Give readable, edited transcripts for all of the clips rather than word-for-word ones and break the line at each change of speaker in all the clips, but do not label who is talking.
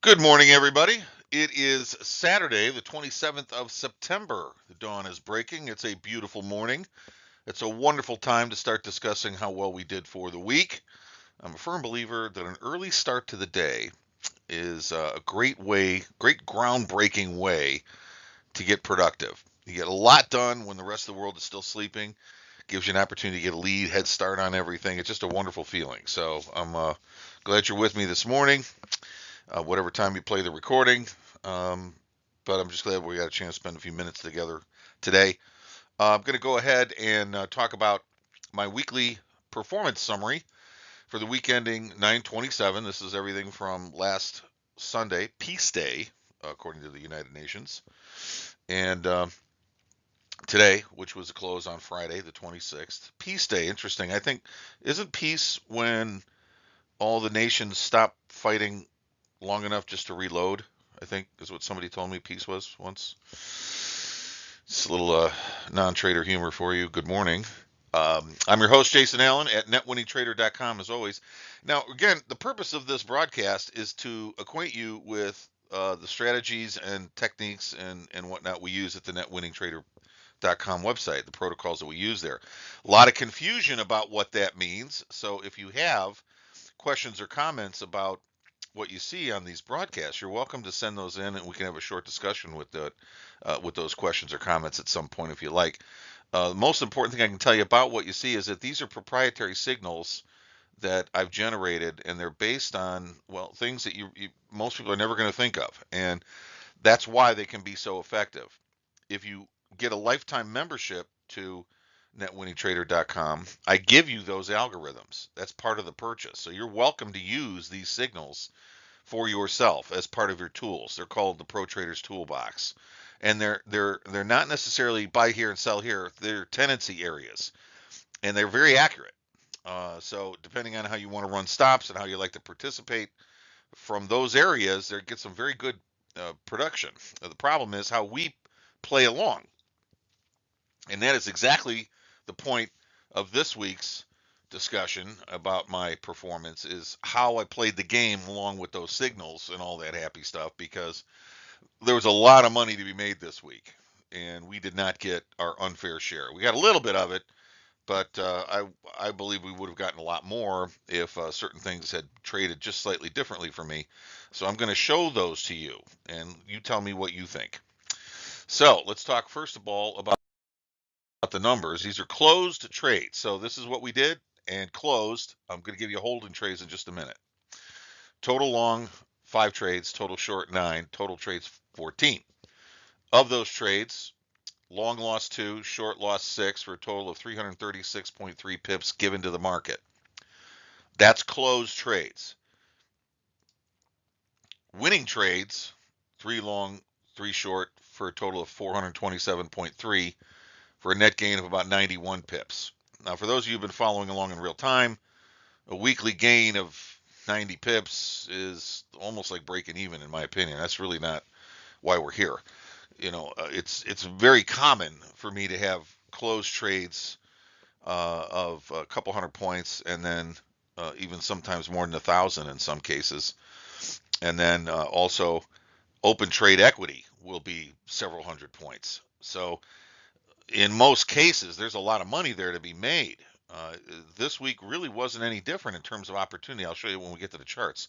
Good morning, everybody. It is Saturday, the 27th of September. The dawn is breaking. It's a beautiful morning. It's a wonderful time to start discussing how well we did for the week. I'm a firm believer that an early start to the day is a great groundbreaking way to get productive. You get a lot done when the rest of the world is still sleeping. Gives you an opportunity to get a head start on everything. It's just a wonderful feeling. So I'm glad you're with me this morning, whatever time you play the recording. Um, but I'm just glad we got a chance to spend a few minutes together today. I'm going to go ahead and talk about my weekly performance summary for the week ending 9/27. This is everything from last Sunday, Peace Day, according to the United Nations, and today, which was a close on Friday, the 26th. Peace Day, interesting. I think, isn't peace when all the nations stop fighting long enough just to reload? I think is what somebody told me peace was once. It's a little non-trader humor for you. Good morning. I'm your host, Jason Allen at netwinningtrader.com, as always. Now, again, the purpose of this broadcast is to acquaint you with the strategies and techniques and whatnot we use at the netwinningtrader.com website, the protocols that we use there. A lot of confusion about what that means. So if you have questions or comments about what you see on these broadcasts, you're welcome to send those in, and we can have a short discussion with those questions or comments at some point if you like. The most important thing I can tell you about what you see is that these are proprietary signals that I've generated, and they're based on things that most people are never going to think of, and that's why they can be so effective. If you get a lifetime membership to netwinningtrader.com, I give you those algorithms. That's part of the purchase. So you're welcome to use these signals for yourself as part of your tools. They're called the Pro Traders Toolbox, and they're not necessarily buy here and sell here. They're tendency areas, and they're very accurate. So depending on how you want to run stops and how you like to participate from those areas, there gets some very good production. The problem is how we play along, and that is exactly the point of this week's discussion about my performance is how I played the game along with those signals and all that happy stuff, because there was a lot of money to be made this week, and we did not get our unfair share. We got a little bit of it, but I believe we would have gotten a lot more if certain things had traded just slightly differently for me. So I'm going to show those to you, and you tell me what you think. So let's talk first of all about the numbers. These are closed trades. So this is what we did and closed. I'm going to give you holding trades in just a minute. Total long, 5 trades. Total short, 9. Total trades, 14. Of those trades, long lost 2, short lost 6 for a total of 336.3 pips given to the market. That's closed trades. Winning trades, 3 long, 3 short for a total of 427.3 for a net gain of about 91 pips. Now, for those of you who've been following along in real time, a weekly gain of 90 pips is almost like breaking even, in my opinion. That's really not why we're here. It's very common for me to have closed trades of a couple hundred points, and then even sometimes more than 1,000 in some cases, and then also open trade equity will be several hundred points. So in most cases, there's a lot of money there to be made. Uh, this week really wasn't any different in terms of opportunity. I'll show you when we get to the charts.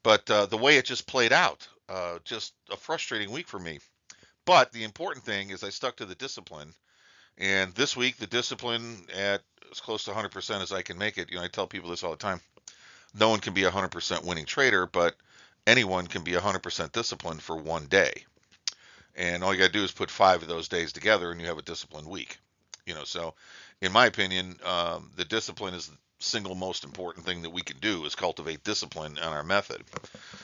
But the way it just played out, just a frustrating week for me. But the important thing is I stuck to the discipline. And this week, the discipline at as close to 100% as I can make it. I tell people this all the time. No one can be a 100% winning trader, but anyone can be 100% disciplined for one day. And all you got to do is put 5 of those days together, and you have a disciplined week. So in my opinion, the discipline is the single most important thing that we can do is cultivate discipline on our method.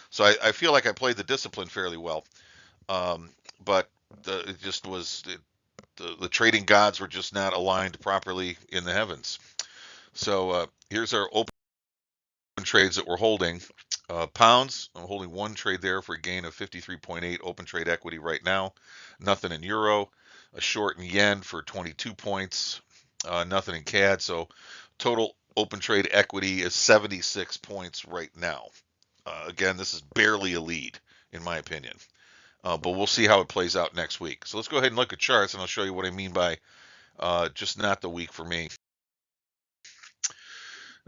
So I feel like I played the discipline fairly well, but it just was the trading gods were just not aligned properly in the heavens. So here's our open trades that we're holding. Pounds, I'm holding one trade there for a gain of 53.8 open trade equity right now. Nothing in euro. A short in yen for 22 points. Nothing in CAD. So total open trade equity is 76 points right now. Again, this is barely a lead, in my opinion. But we'll see how it plays out next week. So let's go ahead and look at charts, and I'll show you what I mean by just not the week for me.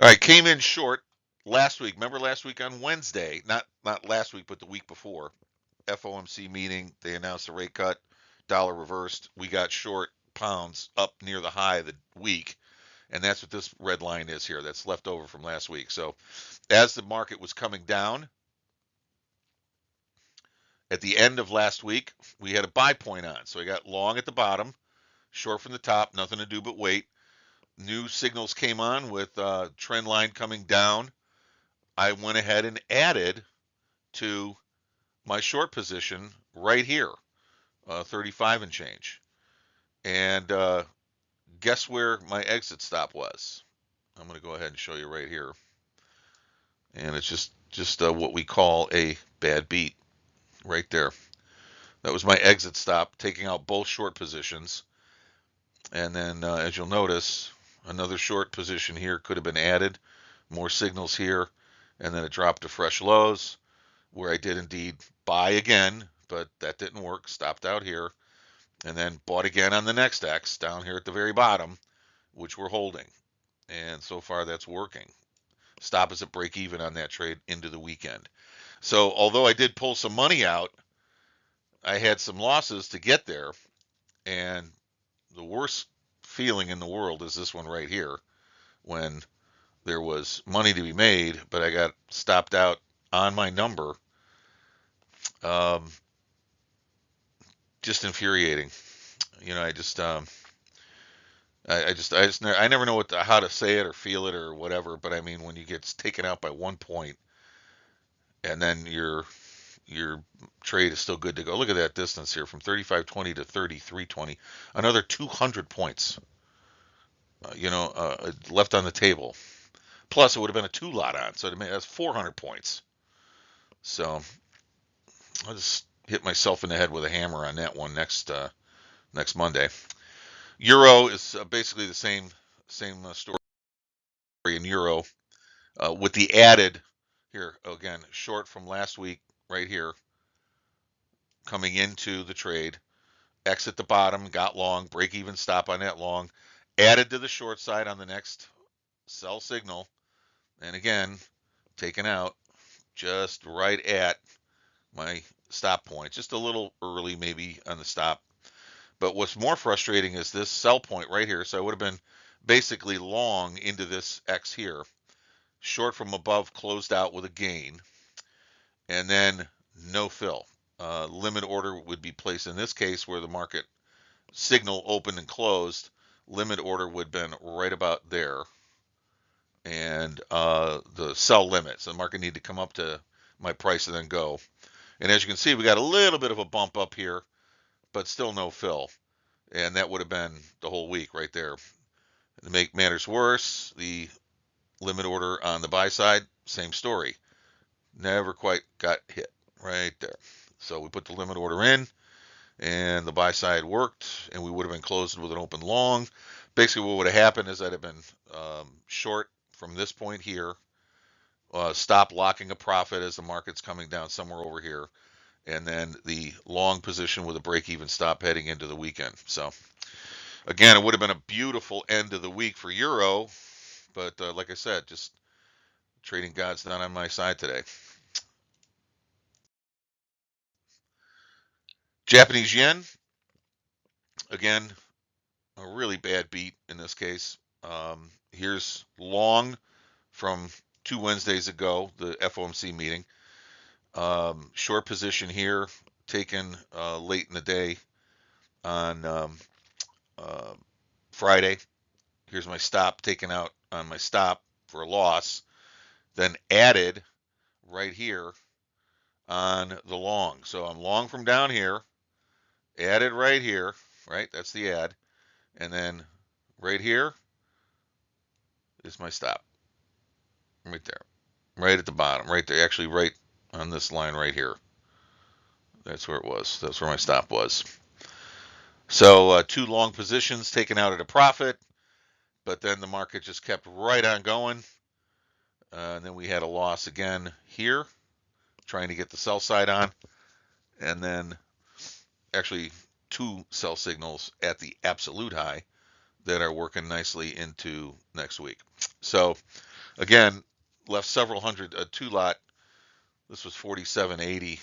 All right, came in short last week. Remember last week on Wednesday? Not last week, but the week before. FOMC meeting. They announced a rate cut. Dollar reversed. We got short pounds up near the high of the week, and that's what this red line is here. That's left over from last week. So as the market was coming down at the end of last week, we had a buy point on. So I got long at the bottom, short from the top, nothing to do but wait. New signals came on with trend line coming down. I went ahead and added to my short position right here, 35 and change. And guess where my exit stop was? I'm going to go ahead and show you right here. And it's just what we call a bad beat right there. That was my exit stop, taking out both short positions. And then, as you'll notice, another short position here could have been added. More signals here. And then it dropped to fresh lows, where I did indeed buy again, but that didn't work. Stopped out here. And then bought again on the next X down here at the very bottom, which we're holding. And so far that's working. Stop is at break even on that trade into the weekend. So although I did pull some money out, I had some losses to get there. And the worst feeling in the world is this one right here, when there was money to be made, but I got stopped out on my number. Just infuriating. You know, I never know how to say it or feel it or whatever. But I mean, when you get taken out by 1 point, and then your trade is still good to go. Look at that distance here from 35.20 to 33.20, another 200 points. Left on the table. Plus, it would have been a 2 lot on, so that's 400 points. So I'll just hit myself in the head with a hammer on that one next Monday. Euro is basically the same story in euro, with the added here again short from last week right here, coming into the trade, exit the bottom, got long, break even stop on that long, added to the short side on the next sell signal, and again taken out just right at my stop point, just a little early maybe on the stop. But what's more frustrating is this sell point right here. So I would have been basically long into this X here, short from above, closed out with a gain, and then no fill. Limit order would be placed in this case where the market signal opened and closed. Limit order would have been right about there, and the sell limit. So the market needed to come up to my price and then go. And as you can see, we got a little bit of a bump up here, but still no fill. And that would have been the whole week right there. To make matters worse, the limit order on the buy side, same story. Never quite got hit right there. So we put the limit order in, and the buy side worked, and we would have been closed with an open long. Basically, what would have happened is I'd have been short from this point here, stop locking a profit as the market's coming down somewhere over here, and then the long position with a break-even stop heading into the weekend. So again, it would have been a beautiful end of the week for euro, but like I said, just trading God's not on my side today. Japanese yen, again, a really bad beat in this case. Here's long from 2 Wednesdays ago, the FOMC meeting. Short position here, taken late in the day on Friday. Here's my stop, taken out on my stop for a loss, then added right here on the long. So I'm long from down here, added right here, right? That's the add. And then right here is my stop. Right there. Right at the bottom. Right there. Actually, right on this line right here. That's where it was. That's where my stop was. So 2 long positions taken out at a profit, but then the market just kept right on going. And then we had a loss again here. trying to get the sell side on, and then actually 2 sell signals at the absolute high that are working nicely into next week. So again, left several hundred, a 2 lot. This was 47.80,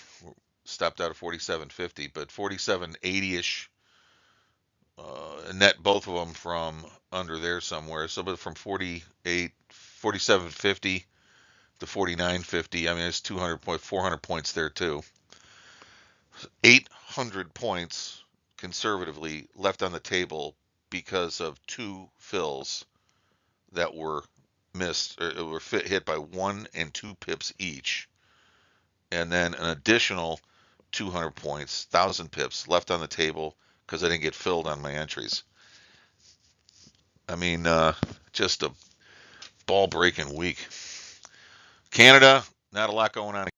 stopped out of 47.50, but 47.80ish. Net both of them from under there somewhere. So, but from 47.50 to 49.50. I mean, it's 400 points there too. 800 points conservatively left on the table because of 2 fills that were missed, or were hit by 1 and 2 pips each, and then an additional 200 points, 1,000 pips left on the table because I didn't get filled on my entries. I mean, just a ball-breaking week. Canada, not a lot going on in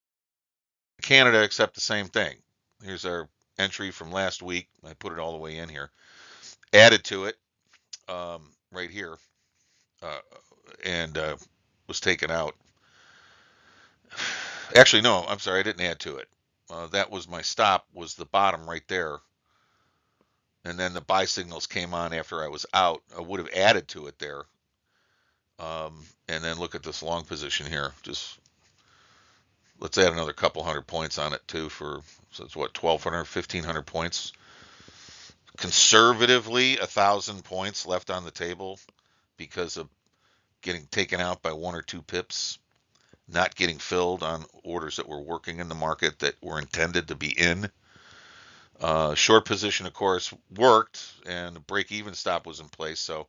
Canada except the same thing. Here's our entry from last week. I put it all the way in here. Added to it right here, and was taken out. Actually, no, I'm sorry, I didn't add to it. That was my stop, was the bottom right there. And then the buy signals came on after I was out. I would have added to it there. And then look at this long position here. Just let's add another couple hundred points on it too so it's what, 1,200, 1,500 points. Conservatively, 1,000 points left on the table because of getting taken out by 1 or 2 pips, not getting filled on orders that were working in the market that were intended to be in. Short position, of course, worked, and the break-even stop was in place, so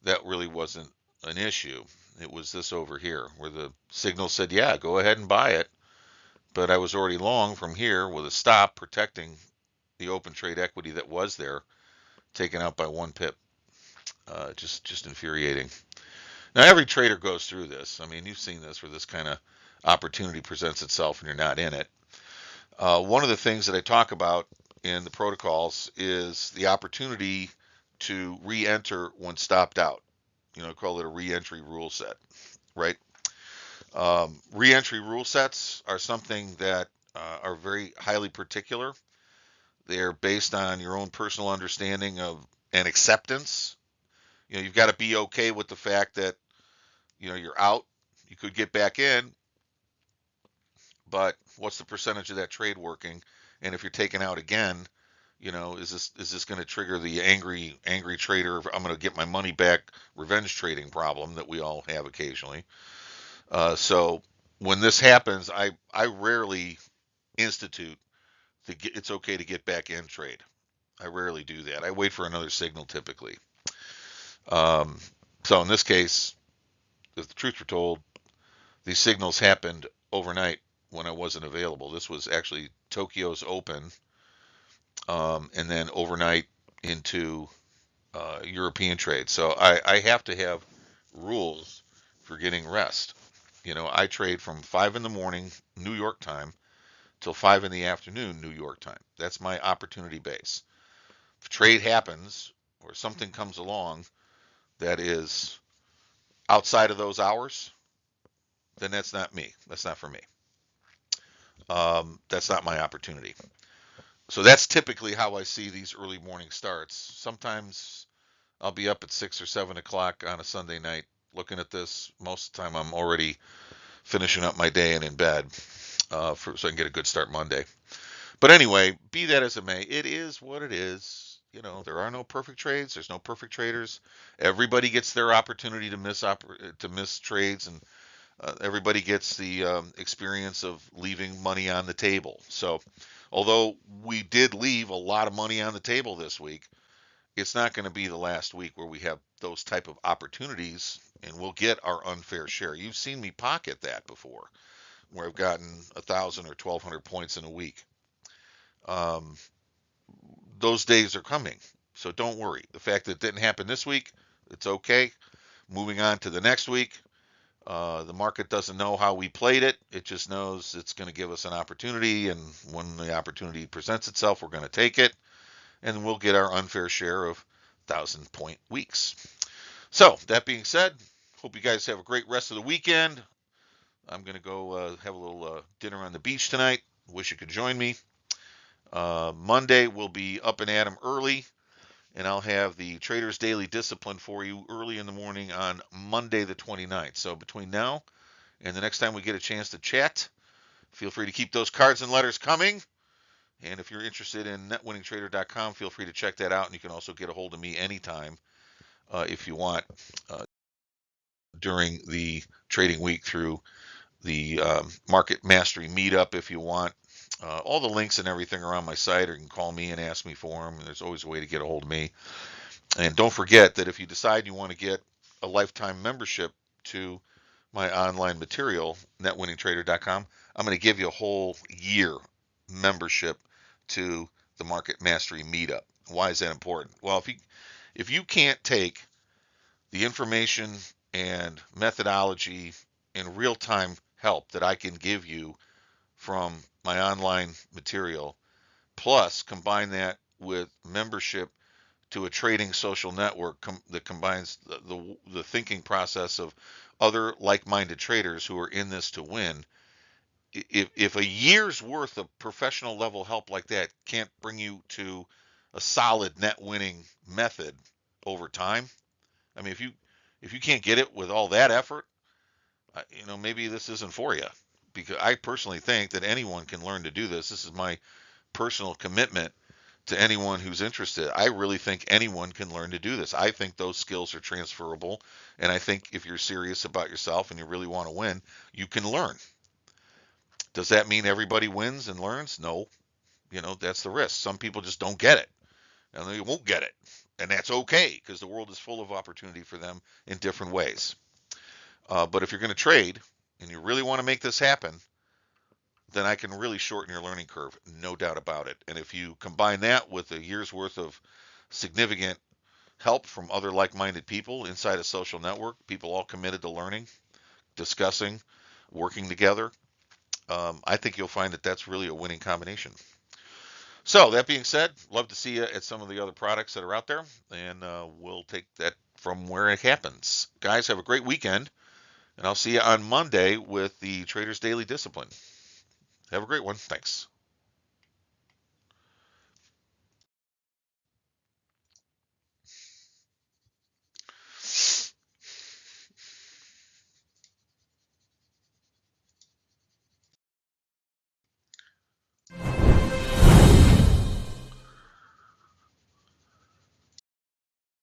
that really wasn't an issue. It was this over here where the signal said, yeah, go ahead and buy it. But I was already long from here with a stop protecting the open trade equity that was there, taken out by 1 pip. Just infuriating. Now, every trader goes through this. I mean, you've seen this where this kind of opportunity presents itself and you're not in it. One of the things that I talk about in the protocols is the opportunity to re-enter when stopped out. Call it a re-entry rule set, right? Re-entry rule sets are something that are very highly particular. They're based on your own personal understanding of and acceptance. You've got to be okay with the fact that you're out. You could get back in, but what's the percentage of that trade working? And if you're taken out again, is this going to trigger the angry trader? I'm going to get my money back, revenge trading problem that we all have occasionally. So when this happens, I rarely institute it's okay to get back in trade. I rarely do that. I wait for another signal typically. So in this case, if the truth were told, these signals happened overnight when I wasn't available. This was actually Tokyo's open, and then overnight into European trade. So I have to have rules for getting rest. I trade from 5 in the morning New York time till 5 in the afternoon New York time. That's my opportunity base. If trade happens or something comes along that is outside of those hours, then that's not me. That's not for me. That's not my opportunity. So that's typically how I see these early morning starts. Sometimes I'll be up at 6 or 7 o'clock on a Sunday night looking at this. Most of the time I'm already finishing up my day and in bed, so I can get a good start Monday. But anyway, be that as it may, it is what it is. There are no perfect trades. There's no perfect traders. Everybody gets their opportunity to miss trades, and everybody gets the experience of leaving money on the table. So, although we did leave a lot of money on the table this week, it's not going to be the last week where we have those type of opportunities, and we'll get our unfair share. You've seen me pocket that before, where I've gotten 1,000 or 1,200 points in a week. Those days are coming, so don't worry. The fact that it didn't happen this week, it's okay. Moving on to the next week, the market doesn't know how we played it. It just knows it's going to give us an opportunity, and when the opportunity presents itself, we're going to take it, and we'll get our unfair share of 1,000-point weeks. So that being said, hope you guys have a great rest of the weekend. I'm going to go have a little dinner on the beach tonight. Wish you could join me. Monday we'll be up and at 'em early, and I'll have the Traders Daily Discipline for you early in the morning on Monday the 29th. So between now and the next time we get a chance to chat, feel free to keep those cards and letters coming. And if you're interested in netwinningtrader.com, feel free to check that out. And you can also get a hold of me anytime if you want during the trading week through the Market Mastery Meetup if you want. All the links and everything are on my site, or you can call me and ask me for them. There's always a way to get a hold of me. And don't forget that if you decide you want to get a lifetime membership to my online material, netwinningtrader.com, I'm going to give you a whole year membership to the Market Mastery Meetup. Why is that important? Well, if you can't take the information and methodology and real-time help that I can give you from my online material, plus combine that with membership to a trading social network that combines the thinking process of other like-minded traders who are in this to win. If a year's worth of professional level help like that can't bring you to a solid net winning method over time, I mean, if you can't get it with all that effort, maybe this isn't for you. Because I personally think that anyone can learn to do this. This is my personal commitment to anyone who's interested. I really think anyone can learn to do this. I think those skills are transferable, and I think if you're serious about yourself and you really want to win, you can learn. Does that mean everybody wins and learns? No. That's the risk. Some people just don't get it, and they won't get it. And that's okay, because the world is full of opportunity for them in different ways. But if you're going to trade and you really want to make this happen, then I can really shorten your learning curve, no doubt about it. And if you combine that with a year's worth of significant help from other like-minded people inside a social network, people all committed to learning, discussing, working together, I think you'll find that that's really a winning combination. So that being said, love to see you at some of the other products that are out there, and we'll take that from where it happens. Guys, have a great weekend, and I'll see you on Monday with the Traders Daily Discipline. Have a great one. Thanks.